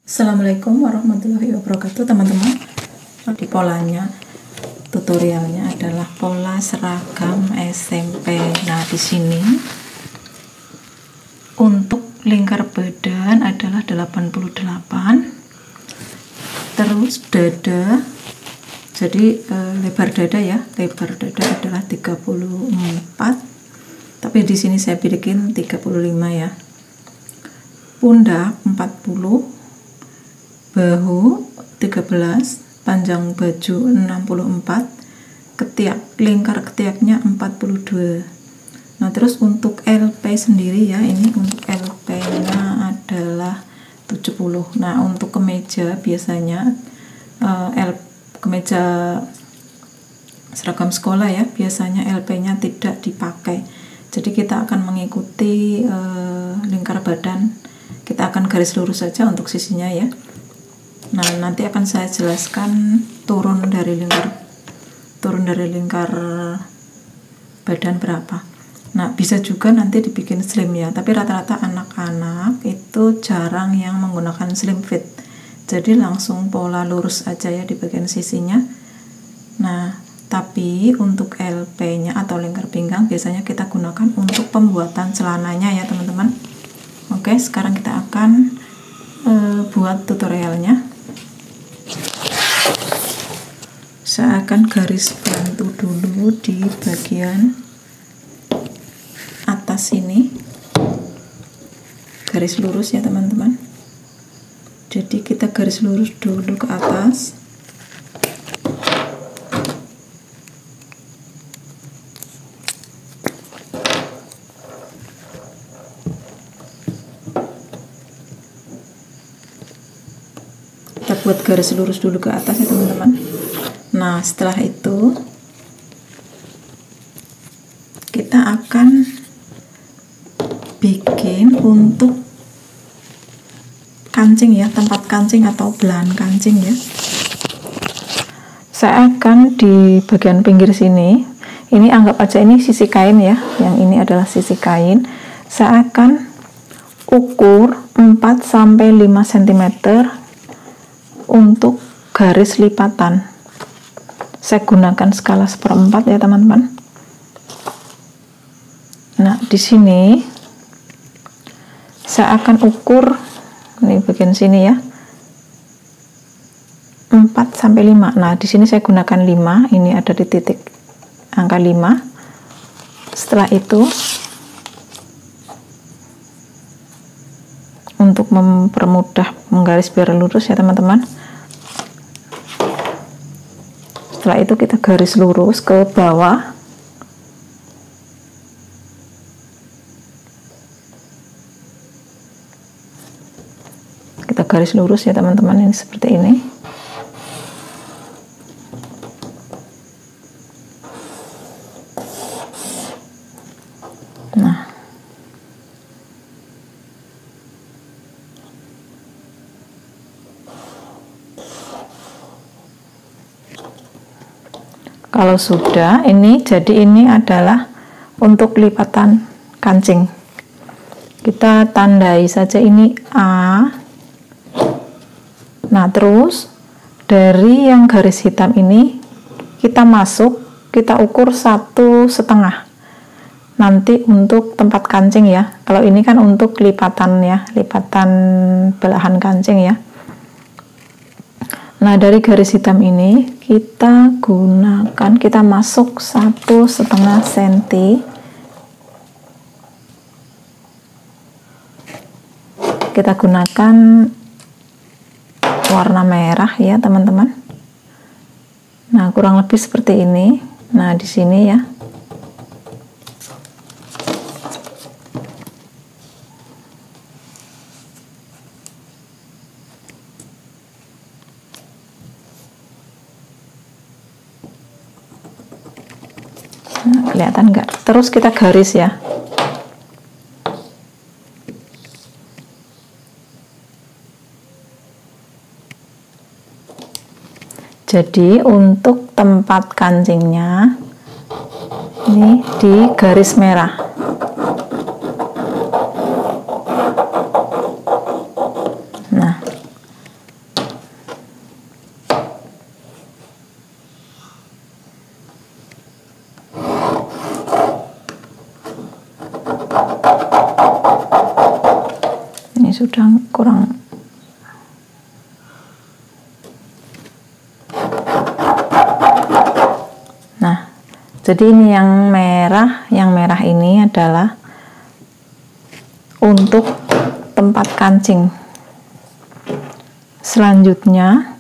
Assalamualaikum warahmatullahi wabarakatuh teman-teman. Di polanya, tutorialnya adalah pola seragam SMP. Nah, di sini untuk lingkar badan adalah 88, terus dada, jadi lebar dada ya, lebar dada adalah 34, tapi di sini saya bikin 35 ya. Pundak 40, bahu 13, panjang baju 64, ketiak, lingkar ketiaknya 42. Nah, terus untuk LP sendiri ya, ini untuk LP nya adalah 70. Nah, untuk kemeja biasanya kemeja seragam sekolah ya, biasanya LP nya tidak dipakai, jadi kita akan mengikuti lingkar badan, kita akan garis lurus saja untuk sisinya ya. Nah, nanti akan saya jelaskan turun dari lingkar badan berapa. Nah, bisa juga nanti dibikin slim ya, tapi rata-rata anak-anak itu jarang yang menggunakan slim fit, jadi langsung pola lurus aja ya di bagian sisinya. Nah, tapi untuk LP nya atau lingkar pinggang biasanya kita gunakan untuk pembuatan celananya ya teman-teman. Oke, sekarang kita akan buat tutorialnya. Saya akan garis bantu dulu di bagian atas ini, garis lurus ya teman-teman. Jadi kita garis lurus dulu ke atas. Kita buat garis lurus dulu ke atas ya teman-teman. Nah, setelah itu kita akan bikin untuk kancing ya, tempat kancing atau belahan kancing ya. Saya akan di bagian pinggir sini, ini anggap aja ini sisi kain ya, yang ini adalah sisi kain. Saya akan ukur 4-5 cm untuk garis lipatan. Saya gunakan skala 1/4 ya teman-teman. Nah, di sini saya akan ukur ini bagian sini ya, 4-5. Nah, di sini saya gunakan 5, ini ada di titik angka 5. Setelah itu untuk mempermudah menggaris biar lurus ya teman-teman, setelah itu kita garis lurus ke bawah. Kita garis lurus ya teman-teman, ini seperti ini. Nah, kalau sudah ini, jadi ini adalah untuk lipatan kancing. Kita tandai saja ini A. Nah, terus dari yang garis hitam ini kita masuk, kita ukur 1,5 nanti untuk tempat kancing ya. Kalau ini kan untuk lipatan ya, lipatan belahan kancing ya. Nah, dari garis hitam ini kita gunakan, kita masuk 1,5 cm. Kita gunakan warna merah ya teman-teman. Nah, kurang lebih seperti ini. Nah, di sini ya. Nah, kelihatan enggak? Terus kita garis ya. Jadi untuk tempat kancingnya ini di garis merah. Nah, sudah kurang. Nah, jadi ini yang merah ini adalah untuk tempat kancing. Selanjutnya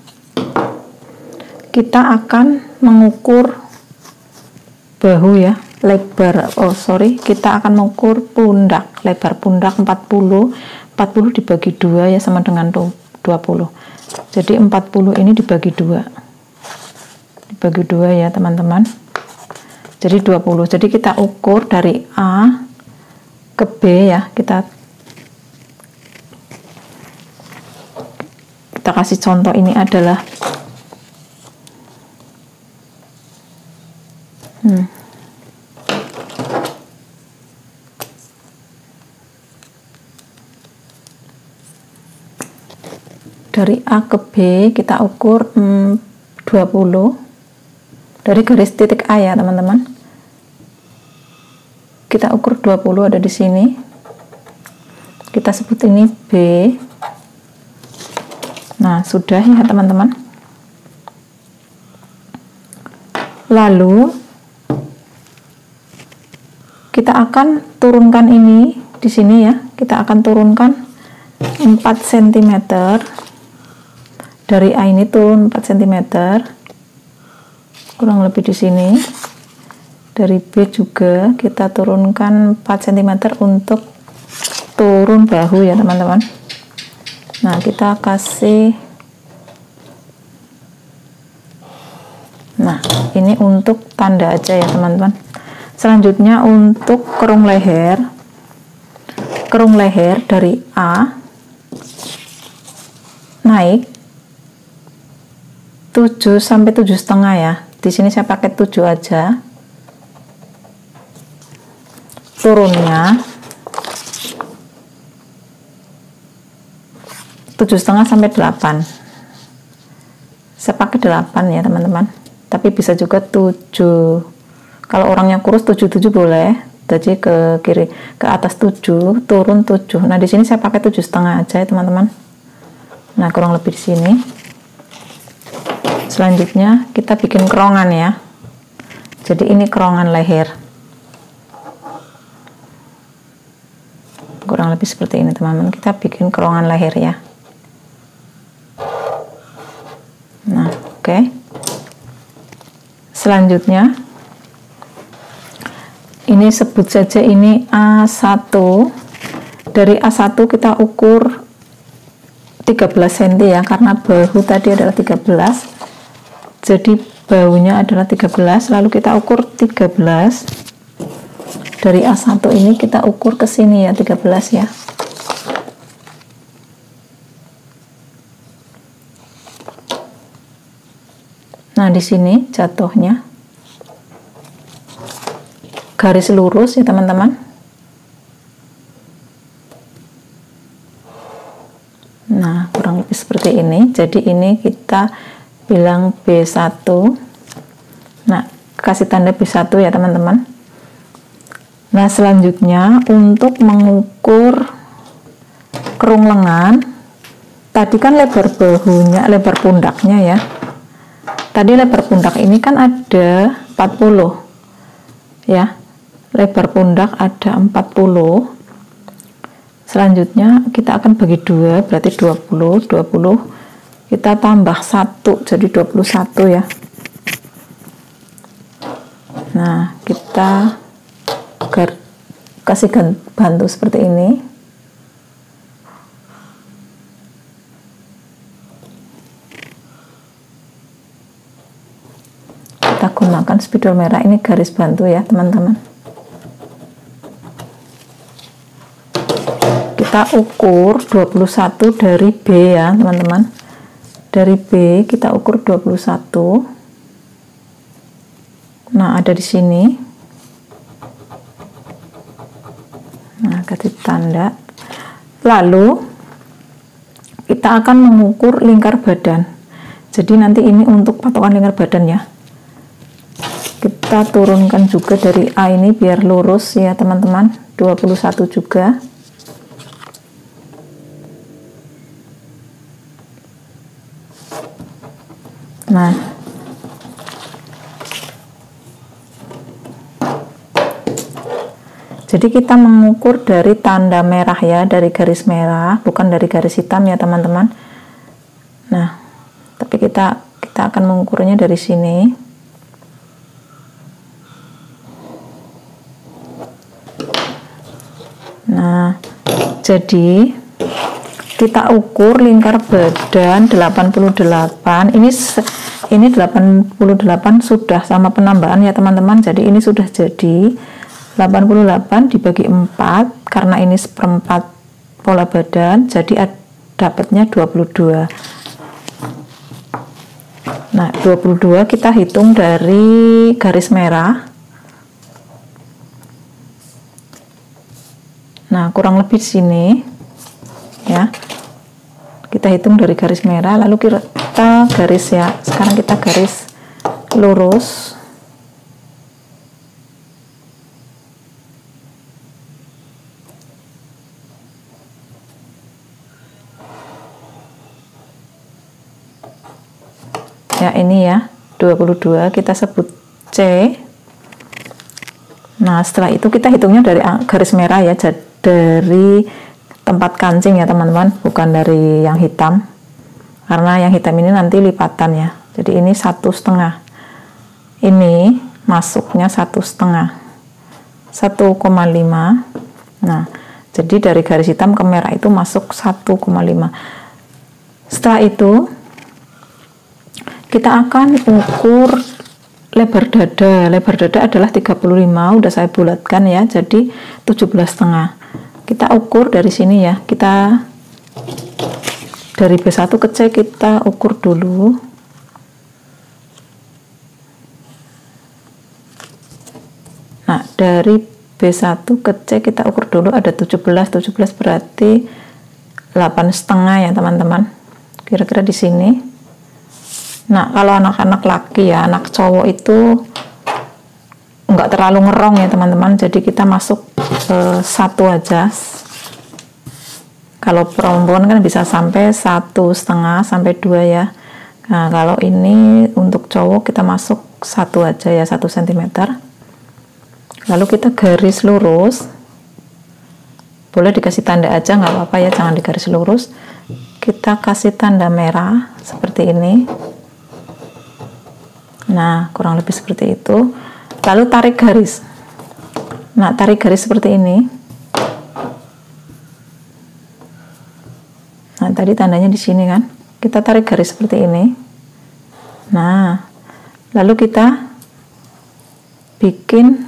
kita akan mengukur bahu ya, kita akan mengukur pundak, lebar pundak 40 dibagi 2 ya, sama dengan 20. Jadi 40 ini dibagi 2 ya teman-teman, jadi 20. Jadi kita ukur dari A ke B ya, kita kasih contoh. Ini adalah dari A ke B kita ukur 20 dari garis titik A ya teman-teman. Kita ukur 20 ada di sini. Kita sebut ini B. Nah, sudah ya teman-teman. Lalu kita akan turunkan ini di sini ya. Kita akan turunkan 4 cm. Dari A ini turun 4 cm. Kurang lebih di sini. Dari B juga kita turunkan 4 cm untuk turun bahu ya teman-teman. Nah, kita kasih, nah ini untuk tanda aja ya teman-teman. Selanjutnya untuk kerung leher dari A naik 7 sampai 7,5 ya. Di sini saya pakai 7 aja. Turunnya 7,5 sampai 8. Saya pakai 8 ya teman-teman, tapi bisa juga 7. Kalau orangnya kurus 77 boleh. Jadi ke kiri, ke atas 7, turun 7. Nah, di sini saya pakai 7,5 aja ya teman-teman. Nah, kurang lebih di sini. Selanjutnya kita bikin kerongan ya. Jadi ini kerongan leher. Kurang lebih seperti ini teman-teman. Kita bikin kerongan leher ya. Nah, oke. Selanjutnya ini sebut saja ini A1. Dari A1 kita ukur 13 cm ya, karena bahu tadi adalah 13. Jadi bahunya adalah 13, lalu kita ukur 13. Dari A1 ini kita ukur ke sini ya, 13 ya. Nah, di sini jatuhnya garis lurus ya teman-teman. Nah, kurang lebih seperti ini. Jadi ini kita bilang B1. Nah, kasih tanda B1 ya teman-teman. Nah, selanjutnya untuk mengukur kerung lengan, tadi kan lebar bahunya, lebar pundaknya ya. Tadi lebar pundak ini kan ada 40 ya, lebar pundak ada 40. Selanjutnya kita akan bagi 2, berarti 20 kita tambah 1 jadi 21 ya. Nah, kita kasih bantu seperti ini. Kita gunakan spidol merah, ini garis bantu ya teman-teman. Kita ukur 21 dari B ya teman-teman. Dari B kita ukur 21. Nah, ada di sini. Nah, kasih tanda. Lalu kita akan mengukur lingkar badan. Jadi nanti ini untuk patokan lingkar badan ya. Kita turunkan juga dari A ini biar lurus ya teman-teman. 21 juga. Nah, jadi kita mengukur dari tanda merah ya, dari garis merah, bukan dari garis hitam ya teman-teman. Nah, tapi kita akan mengukurnya dari sini. Nah, jadi kita ukur lingkar badan 88. Ini 88 sudah sama penambahan ya teman-teman. Jadi ini sudah jadi 88 dibagi 4, karena ini seperempat pola badan, jadi dapatnya 22. Nah, 22 kita hitung dari garis merah. Nah, kurang lebih di sini ya. Kita hitung dari garis merah, lalu kita garis ya. Sekarang kita garis lurus. Ya, ini ya 22 kita sebut C. Nah, setelah itu kita hitungnya dari garis merah ya, dari tempat kancing ya teman-teman, bukan dari yang hitam, karena yang hitam ini nanti lipatan ya. Jadi ini 1,5, ini masuknya 1,5, 1,5. Nah, jadi dari garis hitam ke merah itu masuk 1,5. Setelah itu kita akan ukur lebar dada. Lebar dada adalah 35, udah saya bulatkan ya, jadi 17,5. Kita ukur dari sini ya, kita dari B1 ke C kita ukur dulu. Nah, dari B1 ke C kita ukur dulu, ada 17 berarti 8,5 ya teman-teman, kira-kira di sini. Nah, kalau anak-anak laki ya, anak cowok itu enggak terlalu ngerong ya teman-teman, jadi kita masuk 1 aja. Kalau perempuan kan bisa sampai 1,5 sampai 2 ya. Nah, kalau ini untuk cowok kita masuk 1 aja ya, 1 cm. Lalu kita garis lurus, boleh dikasih tanda aja nggak apa-apa ya, jangan digaris lurus. Kita kasih tanda merah seperti ini. Nah, kurang lebih seperti itu. Lalu tarik garis. Nah, tarik garis seperti ini. Nah, tadi tandanya di sini kan. Kita tarik garis seperti ini. Nah, lalu kita bikin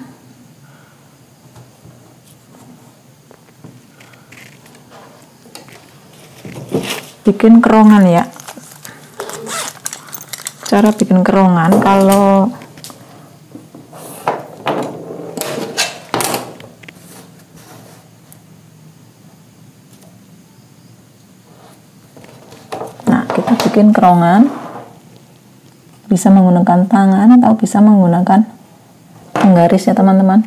kerongan ya. Cara bikin kerongan, kalau kita bikin kerongan bisa menggunakan tangan atau bisa menggunakan penggaris ya teman-teman.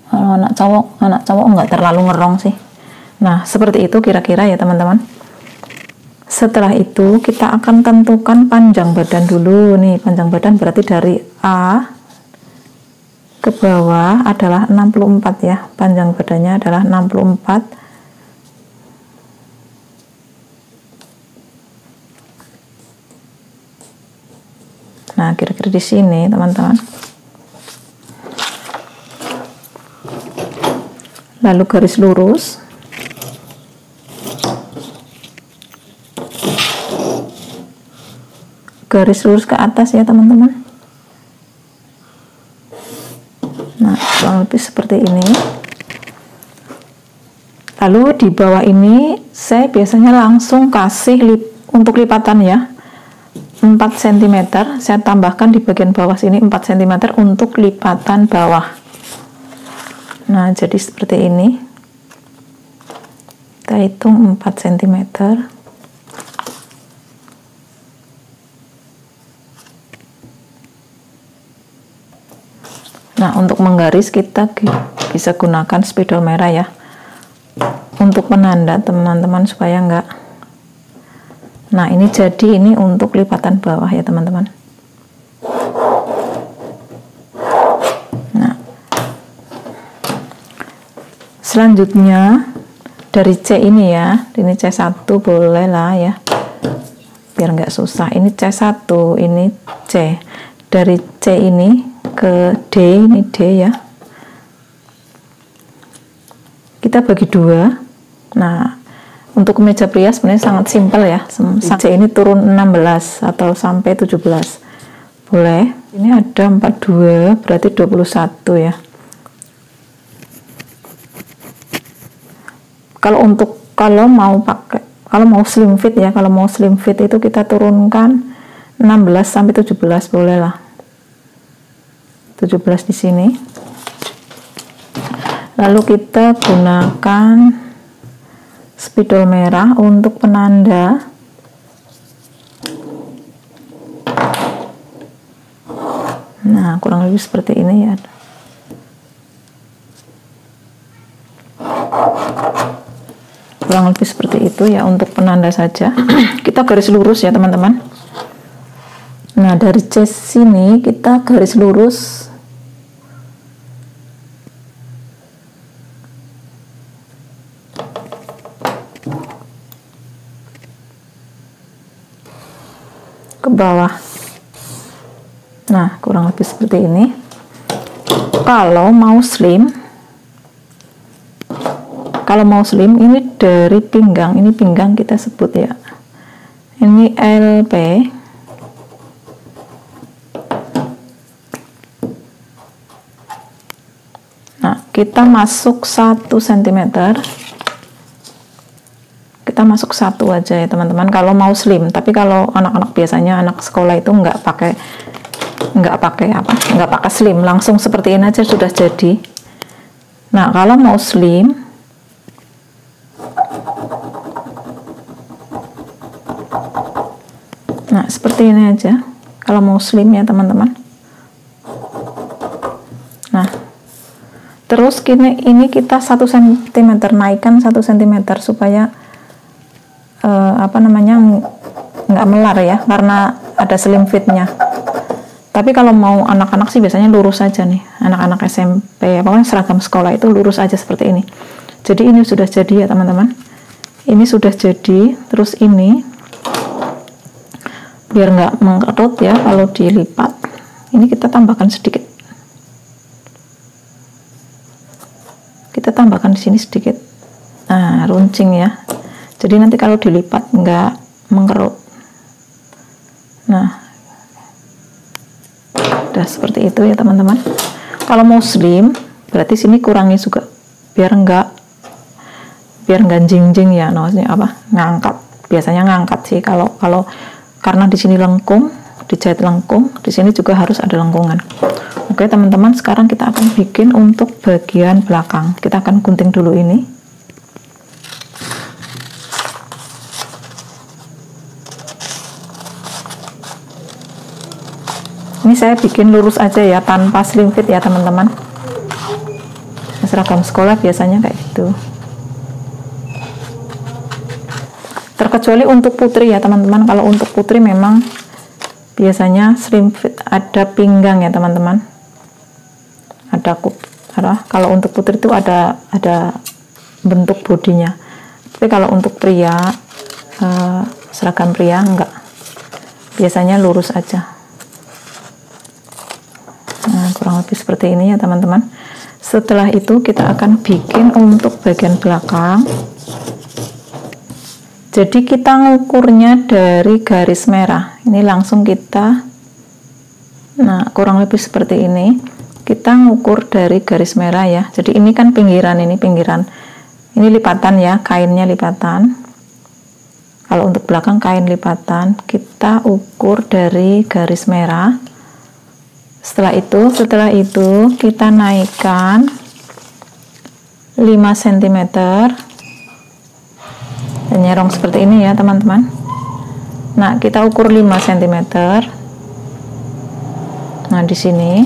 Kalau anak cowok nggak terlalu ngerong sih. Nah, seperti itu kira-kira ya teman-teman. Setelah itu kita akan tentukan panjang badan dulu nih. Panjang badan berarti dari A ke bawah adalah 64 ya. Panjang badannya adalah 64. Nah, kira-kira di sini teman-teman. Lalu garis lurus. Garis lurus ke atas ya teman-teman. Nah, kurang lebih seperti ini. Lalu di bawah ini saya biasanya langsung kasih untuk lipatan ya, 4 cm. Saya tambahkan di bagian bawah sini 4 cm untuk lipatan bawah. Nah, jadi seperti ini. Kita hitung 4 cm. Nah, untuk menggaris kita bisa gunakan spidol merah ya, untuk penanda teman-teman supaya enggak. Nah, ini jadi ini untuk lipatan bawah ya teman-teman. Nah, selanjutnya dari C ini ya, ini C1 boleh lah ya, biar nggak susah. Ini C1, ini C. Dari C ini ke D, ini D ya, kita bagi 2. Nah, untuk kemeja pria sebenarnya sangat simpel ya. C ini turun 16 atau sampai 17 boleh. Ini ada 42 berarti 21 ya. Kalau mau slim fit ya, kalau mau slim fit itu kita turunkan 16 sampai 17 boleh lah. 17 di sini. Lalu kita gunakan spidol merah untuk penanda. Nah, kurang lebih seperti ini ya. Kurang lebih seperti itu ya untuk penanda saja. Kita garis lurus ya teman-teman. Nah, dari C sini kita garis lurus ke bawah. Nah, kurang lebih seperti ini. Kalau mau slim ini dari pinggang, ini pinggang kita sebut ya, ini LP. Nah, kita masuk 1 cm, kita masuk 1 aja ya teman-teman kalau mau slim. Tapi kalau anak-anak biasanya anak sekolah itu nggak pakai slim, langsung seperti ini aja sudah jadi. Nah, kalau mau slim, nah seperti ini aja kalau mau slim ya teman-teman. Nah, terus ini kita 1 cm naikkan 1 cm supaya nggak melar ya, karena ada slim fitnya. Tapi kalau mau anak-anak sih biasanya lurus aja nih, anak-anak SMP, pokoknya seragam sekolah itu lurus aja seperti ini. Jadi ini sudah jadi ya teman-teman, ini sudah jadi. Terus ini biar nggak mengkerut ya kalau dilipat, ini kita tambahkan sedikit, kita tambahkan di sini sedikit. Nah, runcing ya, jadi nanti kalau dilipat nggak mengkerut. Nah, udah seperti itu ya teman-teman. Kalau mau slim berarti sini kurangi juga biar nggak jingjing ya, maksudnya apa, ngangkat. Biasanya ngangkat sih kalau karena di sini lengkung, dijahit lengkung, di sini juga harus ada lengkungan. Oke teman-teman, sekarang kita akan bikin untuk bagian belakang. Kita akan gunting dulu ini. Ini saya bikin lurus aja ya, tanpa slim fit ya teman-teman. Seragam sekolah biasanya kayak gitu. Terkecuali untuk putri ya teman-teman. Kalau untuk putri memang biasanya slim fit, ada pinggang ya teman-teman. Kalau untuk putri itu ada bentuk bodinya. Tapi kalau untuk pria, seragam pria enggak. Biasanya lurus aja. Nah, kurang lebih seperti ini ya teman-teman. Setelah itu kita akan bikin untuk bagian belakang. Jadi kita ngukurnya dari garis merah. Ini langsung kita, nah kurang lebih seperti ini. Kita ngukur dari garis merah ya. Jadi ini kan pinggiran, ini lipatan ya, kainnya lipatan. Kalau untuk belakang kain lipatan, kita ukur dari garis merah. Setelah itu kita naikkan 5 cm. Dan nyerong seperti ini ya teman-teman. Nah, kita ukur 5 cm. Nah, di sini.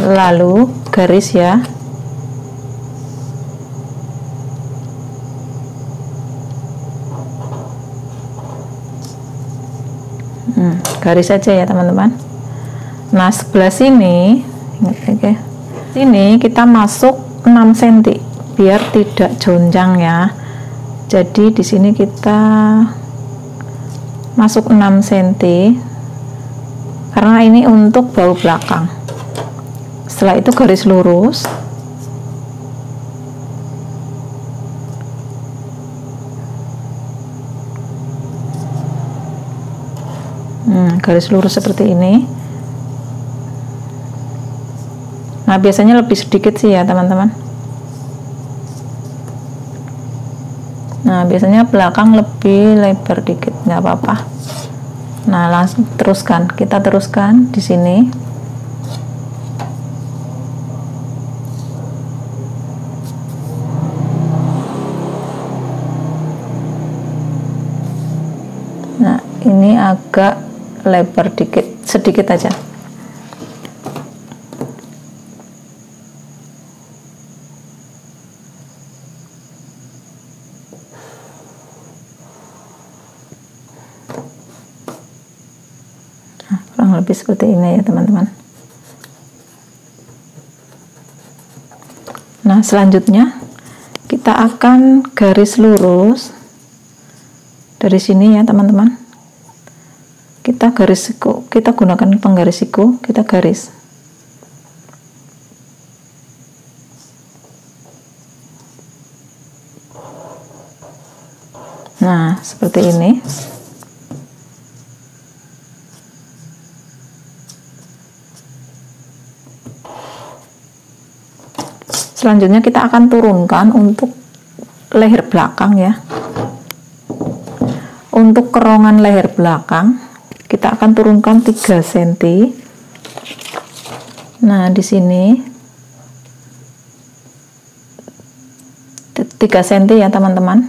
Lalu garis ya. Garis saja ya teman-teman. Nah sebelah sini, oke, sini kita masuk 6 cm biar tidak jonjang ya. Jadi di sini kita masuk 6 cm karena ini untuk bahu belakang. Setelah itu garis lurus. Garis lurus seperti ini. Nah biasanya lebih sedikit sih ya teman-teman. Nah biasanya belakang lebih lebar dikit, nggak apa-apa. Nah langsung teruskan, kita teruskan di sini. Nah ini agak lebar dikit, sedikit aja. Kurang lebih seperti ini ya teman-teman. Nah selanjutnya kita akan garis lurus dari sini ya teman-teman. Kita garis siku, kita gunakan penggaris siku, kita garis. Nah seperti ini. Selanjutnya kita akan turunkan untuk leher belakang ya. Untuk kerongan leher belakang kita akan turunkan 3 cm. Nah di sini 3 cm ya teman-teman.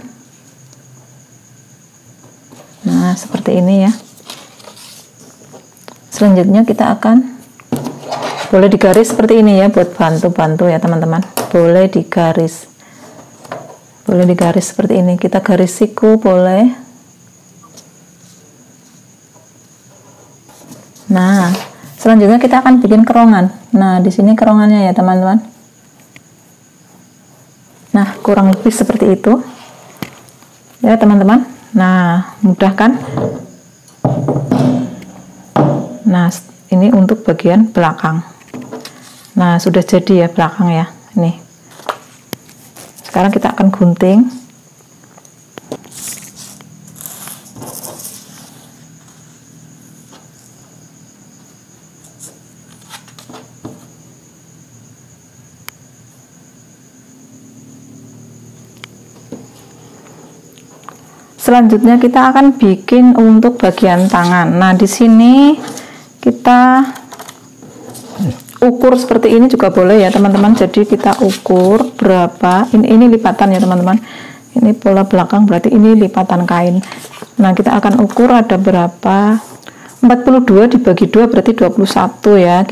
Nah seperti ini ya. Selanjutnya kita akan, boleh digaris seperti ini ya buat bantu-bantu ya teman-teman. Boleh digaris seperti ini. Kita garis siku boleh. Nah selanjutnya kita akan bikin kerongan. Nah di sini kerongannya ya teman-teman. Nah kurang lebih seperti itu ya teman-teman. Nah mudah kan? Nah ini untuk bagian belakang. Nah sudah jadi ya belakang ya. Nih sekarang kita akan gunting. Selanjutnya kita akan bikin untuk bagian tangan. Nah di sini kita ukur seperti ini juga boleh ya teman-teman. Jadi kita ukur berapa, ini lipatan ya teman-teman. Ini pola belakang berarti ini lipatan kain. Nah kita akan ukur ada berapa, 42 dibagi 2 berarti 21 ya.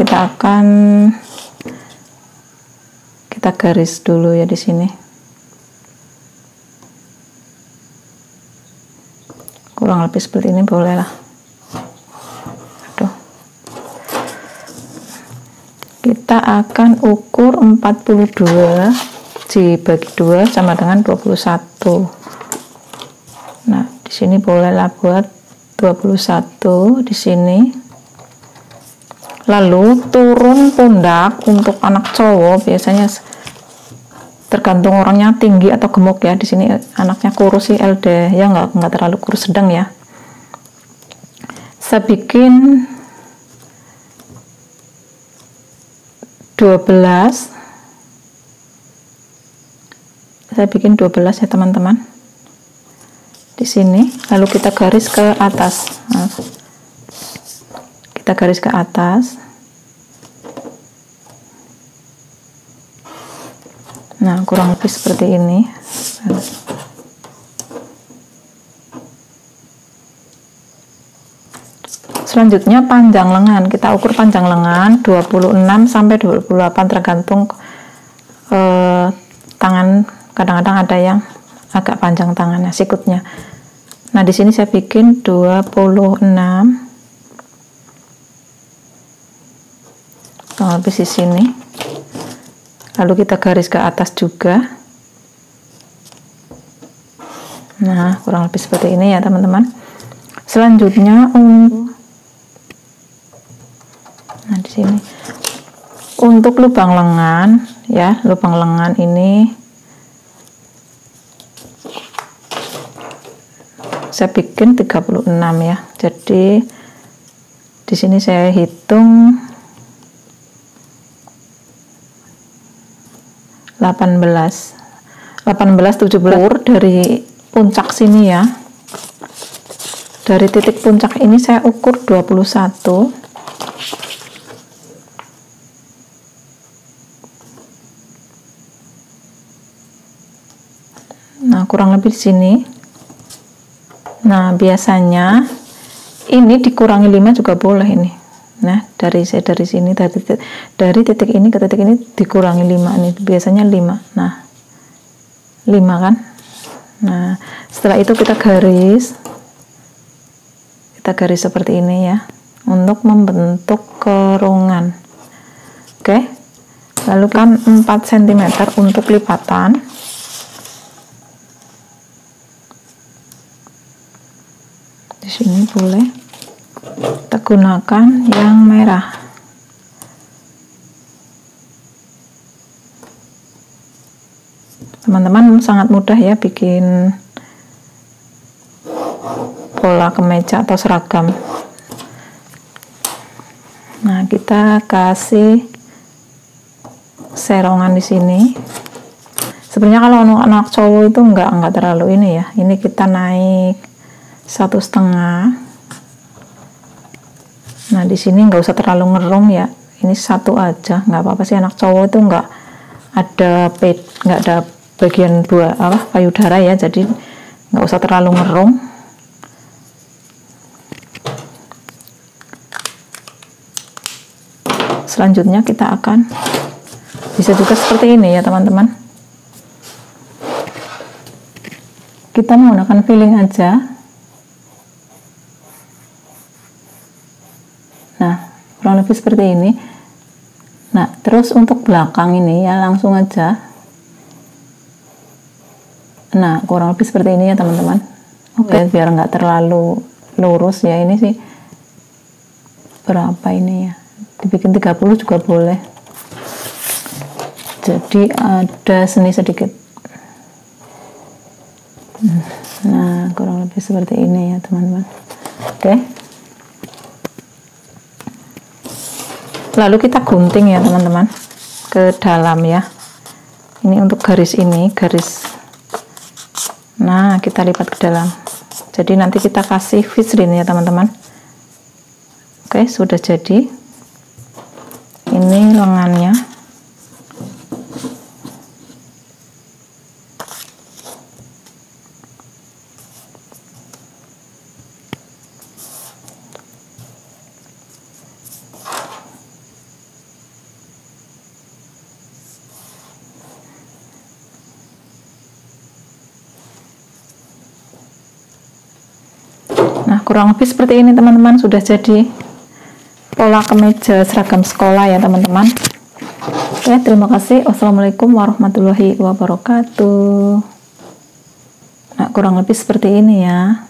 Kita garis dulu ya di sini. Kurang lebih seperti ini boleh lah. Kita akan ukur 42 dibagi 2 sama dengan 21. Nah di sini bolehlah buat 21 di sini. Lalu turun pundak untuk anak cowok biasanya tergantung orangnya tinggi atau gemuk ya. Di sini anaknya kurus sih LD ya, nggak terlalu kurus, sedang ya. Saya bikin 12. Saya bikin 12 ya teman-teman. Di sini lalu kita garis ke atas. Nah, kita garis ke atas. Nah kurang lebih seperti ini. Selanjutnya panjang lengan, kita ukur panjang lengan 26 sampai 28 tergantung tangan. Kadang-kadang ada yang agak panjang tangannya, sikutnya. Nah di sini saya bikin 26 kurang lebih di sini. Lalu kita garis ke atas juga. Nah, kurang lebih seperti ini ya teman-teman. Selanjutnya nah di sini untuk lubang lengan ya, lubang lengan ini saya bikin 36 ya. Jadi di sini saya hitung 18 17 dari puncak sini ya. Dari titik puncak ini saya ukur 21. Nah, kurang lebih di sini. Nah, biasanya ini dikurangi 5 juga boleh ini. Nah, dari sini dari titik ini ke titik ini dikurangi 5 ini. Biasanya 5. Nah, 5 kan? Nah, setelah itu kita garis seperti ini ya, untuk membentuk kerungan. Oke. Lalu kan 4 cm untuk lipatan. Di sini boleh kita gunakan yang merah. Teman-teman sangat mudah ya bikin pola kemeja atau seragam. Nah, kita kasih serongan di sini. Sebenarnya kalau anak cowok itu enggak terlalu ini ya. Ini kita naik 1,5. Nah, di sini nggak usah terlalu ngerung ya. Ini 1 aja, nggak apa-apa sih. Anak cowok itu nggak ada bagian payudara ya, jadi nggak usah terlalu ngerung. Selanjutnya kita akan bisa juga seperti ini ya teman-teman. Kita menggunakan filling aja. Nah, kurang lebih seperti ini. Nah, terus untuk belakang ini ya langsung aja. Nah, kurang lebih seperti ini ya teman-teman. Oke, biar nggak terlalu lurus ya. Ini sih berapa ini ya? Dibikin 30 juga boleh. Jadi ada seni sedikit. Nah, kurang lebih seperti ini ya teman-teman. Oke. Lalu kita gunting ya teman-teman ke dalam ya. Ini untuk garis ini, garis. Nah, kita lipat ke dalam. Jadi nanti kita kasih visrin ya teman-teman. Oke, sudah jadi. Ini lengannya. Nah, kurang lebih seperti ini teman-teman, sudah jadi pola kemeja seragam sekolah ya teman-teman. Oke, terima kasih. Wassalamualaikum warahmatullahi wabarakatuh. Nah, kurang lebih seperti ini ya.